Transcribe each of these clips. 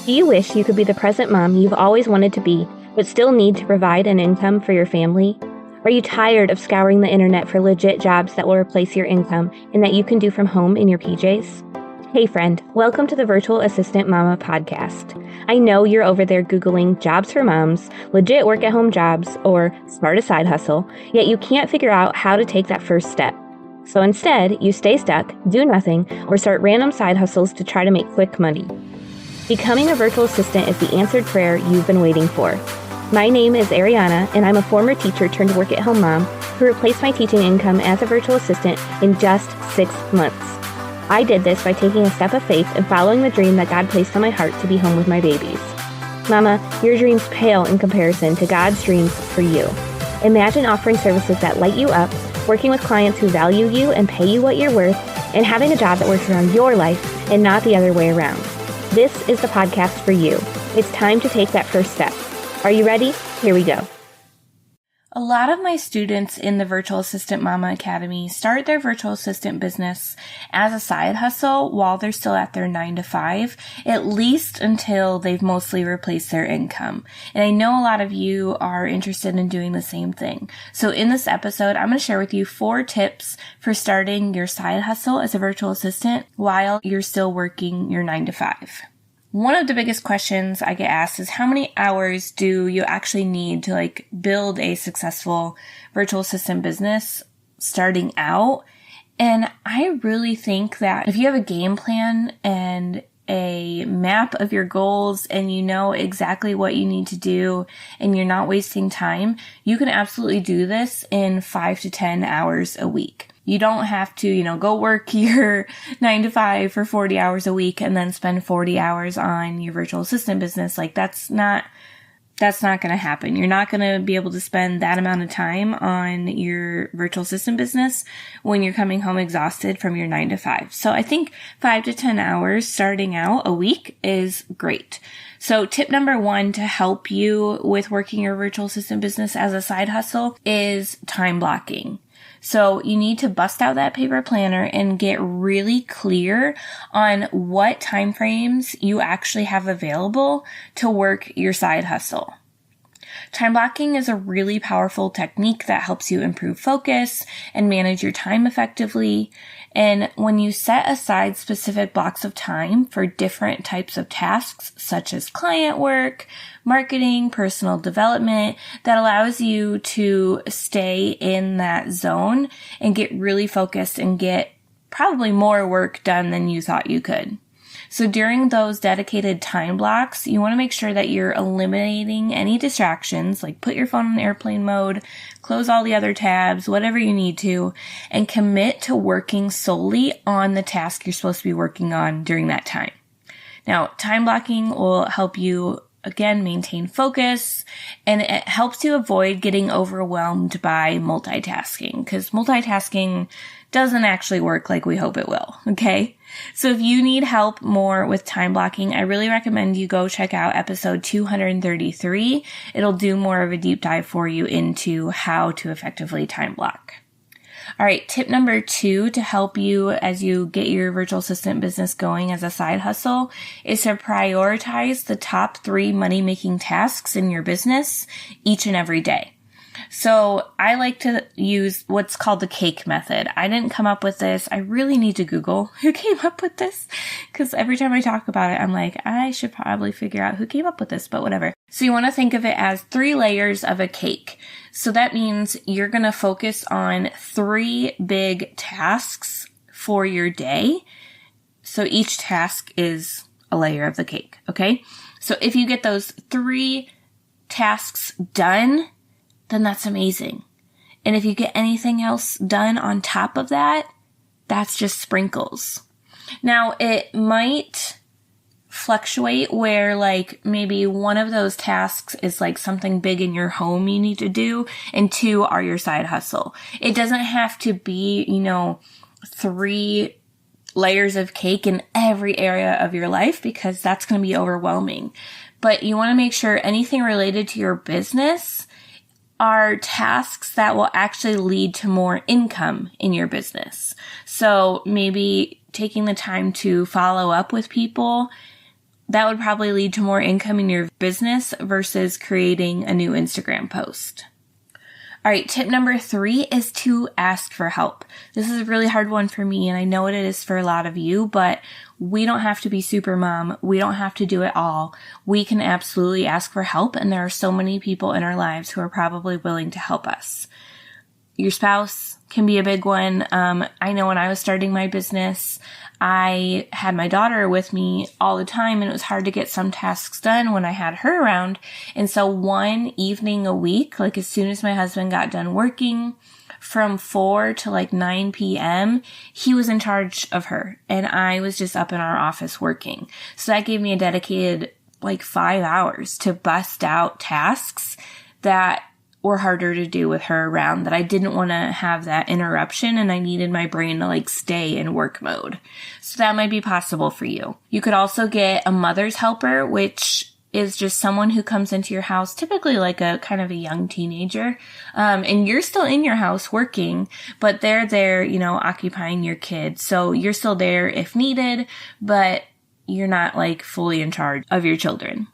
Do you wish you could be the present mom you've always wanted to be, but still need to provide an income for your family? Are you tired of scouring the internet for legit jobs that will replace your income and that you can do from home in your PJs? Hey friend, welcome to the Virtual Assistant Mama podcast. I know you're over there Googling jobs for moms, legit work at home jobs, or start a side hustle, yet you can't figure out how to take that first step. So instead, you stay stuck, do nothing, or start random side hustles to try to make quick money. Becoming a virtual assistant is the answered prayer you've been waiting for. My name is Ariana, and I'm a former teacher turned work-at-home mom who replaced my teaching income as a virtual assistant in just 6 months. I did this by taking a step of faith and following the dream that God placed on my heart to be home with my babies. Mama, your dreams pale in comparison to God's dreams for you. Imagine offering services that light you up, working with clients who value you and pay you what you're worth, and having a job that works around your life and not the other way around. This is the podcast for you. It's time to take that first step. Are you ready? Here we go. A lot of my students in the Virtual Assistant Mama Academy start their virtual assistant business as a side hustle while they're still at their 9-to-5, at least until they've mostly replaced their income. And I know a lot of you are interested in doing the same thing. So in this episode, I'm going to share with you 4 tips for starting your side hustle as a virtual assistant while you're still working your 9-to-5. One of the biggest questions I get asked is how many hours do you actually need to build a successful virtual assistant business starting out? And I really think that if you have a game plan and a map of your goals and you know exactly what you need to do and you're not wasting time, you can absolutely do this in 5 to 10 hours a week. You don't have to, go work your 9-to-5 for 40 hours a week and then spend 40 hours on your virtual assistant business. That's not going to happen. You're not going to be able to spend that amount of time on your virtual assistant business when you're coming home exhausted from your 9-to-5. So I think 5 to 10 hours starting out a week is great. So tip number 1 to help you with working your virtual assistant business as a side hustle is time blocking. So you need to bust out that paper planner and get really clear on what time frames you actually have available to work your side hustle. Time blocking is a really powerful technique that helps you improve focus and manage your time effectively. And when you set aside specific blocks of time for different types of tasks, such as client work, marketing, personal development, that allows you to stay in that zone and get really focused and get probably more work done than you thought you could. So during those dedicated time blocks, you want to make sure that you're eliminating any distractions, like put your phone in airplane mode, close all the other tabs, whatever you need to, and commit to working solely on the task you're supposed to be working on during that time. Now, time blocking will help you again, maintain focus, and it helps you avoid getting overwhelmed by multitasking, because multitasking doesn't actually work like we hope it will, okay? So if you need help more with time blocking, I really recommend you go check out episode 233. It'll do more of a deep dive for you into how to effectively time block. All right, tip number 2 to help you as you get your virtual assistant business going as a side hustle is to prioritize the top 3 money-making tasks in your business each and every day. So I like to use what's called the cake method. I didn't come up with this. I really need to Google who came up with this, because every time I talk about it, I'm like, I should probably figure out who came up with this, but whatever. So you want to think of it as 3 layers of a cake. So that means you're going to focus on 3 big tasks for your day. So each task is a layer of the cake, okay? So if you get those 3 tasks done, then that's amazing. And if you get anything else done on top of that, that's just sprinkles. Now, it might fluctuate where maybe one of those tasks is something big in your home you need to do, and 2 are your side hustle. It doesn't have to be, 3 layers of cake in every area of your life, because that's going to be overwhelming. But you want to make sure anything related to your business are tasks that will actually lead to more income in your business. So maybe taking the time to follow up with people that would probably lead to more income in your business versus creating a new Instagram post. All right, tip number 3 is to ask for help. This is a really hard one for me, and I know it is for a lot of you, but we don't have to be super mom. We don't have to do it all. We can absolutely ask for help, and there are so many people in our lives who are probably willing to help us. Your spouse can be a big one. I know when I was starting my business, I had my daughter with me all the time, and it was hard to get some tasks done when I had her around. And so one evening a week, like as soon as my husband got done working, from 4 to like 9 p.m., he was in charge of her, and I was just up in our office working. So that gave me a dedicated like 5 hours to bust out tasks that were harder to do with her around, that I didn't want to have that interruption, and I needed my brain to like stay in work mode. So that might be possible for you. You could also get a mother's helper, which is just someone who comes into your house, typically like a kind of a young teenager, and you're still in your house working, but they're there, occupying your kids. So you're still there if needed, but you're not like fully in charge of your children.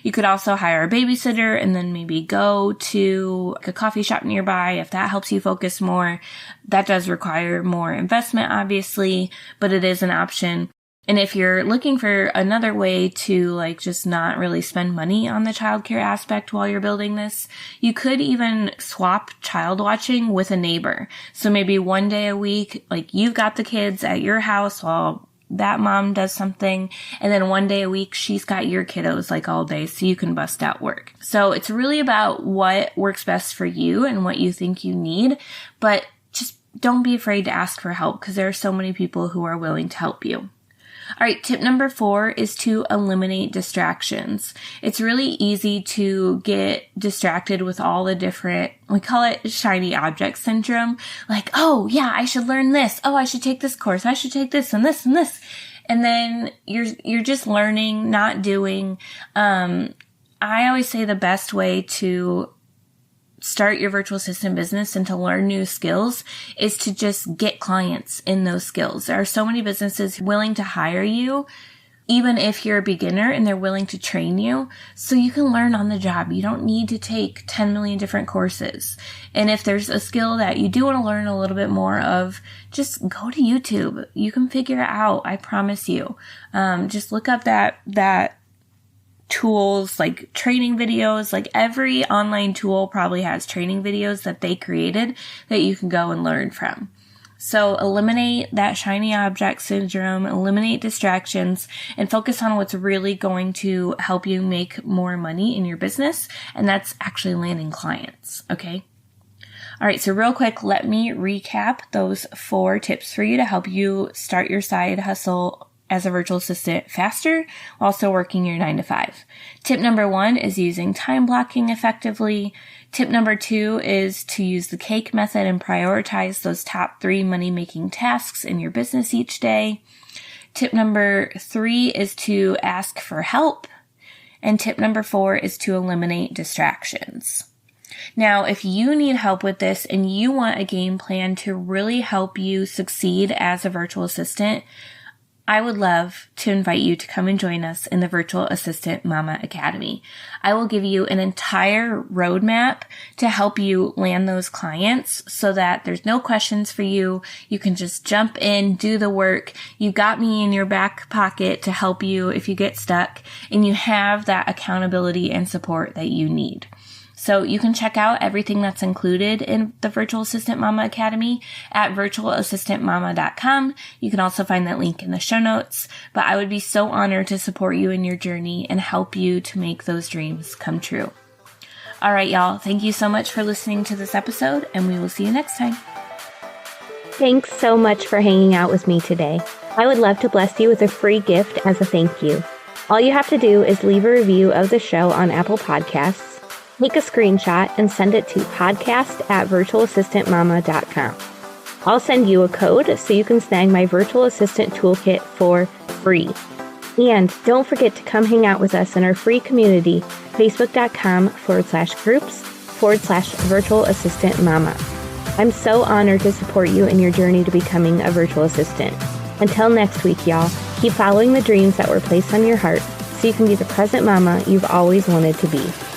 You could also hire a babysitter and then maybe go to a coffee shop nearby if that helps you focus more. That does require more investment, obviously, but it is an option. And if you're looking for another way to like just not really spend money on the childcare aspect while you're building this, you could even swap child watching with a neighbor. So maybe one day a week, like you've got the kids at your house while that mom does something, and then one day a week she's got your kiddos like all day, so you can bust out work. So it's really about what works best for you and what you think you need, but just don't be afraid to ask for help, because there are so many people who are willing to help you. All right, tip number 4 is to eliminate distractions. It's really easy to get distracted with all the different, we call it shiny object syndrome. Like, oh yeah, I should learn this. Oh, I should take this course. I should take this and this and this. And then you're just learning, not doing. I always say the best way to start your virtual assistant business and to learn new skills is to just get clients in those skills. There are so many businesses willing to hire you, even if you're a beginner, and they're willing to train you so you can learn on the job. You don't need to take 10 million different courses. And if there's a skill that you do want to learn a little bit more of, just go to YouTube. You can figure it out. I promise you. Just look up that tools, like training videos. Like every online tool probably has training videos that they created that you can go and learn from. So eliminate that shiny object syndrome, eliminate distractions, and focus on what's really going to help you make more money in your business. And that's actually landing clients. Okay. All right. So real quick, let me recap those 4 tips for you to help you start your side hustle as a virtual assistant faster while still working your 9 to 5. Tip number 1 is using time blocking effectively. Tip number 2 is to use the cake method and prioritize those top 3 money-making tasks in your business each day. Tip number 3 is to ask for help. And tip number 4 is to eliminate distractions. Now, if you need help with this and you want a game plan to really help you succeed as a virtual assistant, I would love to invite you to come and join us in the Virtual Assistant Mama Academy. I will give you an entire roadmap to help you land those clients so that there's no questions for you. You can just jump in, do the work. You got me in your back pocket to help you if you get stuck, and you have that accountability and support that you need. So you can check out everything that's included in the Virtual Assistant Mama Academy at virtualassistantmama.com. You can also find that link in the show notes. But I would be so honored to support you in your journey and help you to make those dreams come true. All right, y'all. Thank you so much for listening to this episode, and we will see you next time. Thanks so much for hanging out with me today. I would love to bless you with a free gift as a thank you. All you have to do is leave a review of the show on Apple Podcasts, take a screenshot, and send it to podcast@virtualassistantmama.com. I'll send you a code so you can snag my virtual assistant toolkit for free. And don't forget to come hang out with us in our free community, facebook.com/groups/virtual assistant mama. I'm so honored to support you in your journey to becoming a virtual assistant. Until next week, y'all, keep following the dreams that were placed on your heart. so you can be the present mama you've always wanted to be.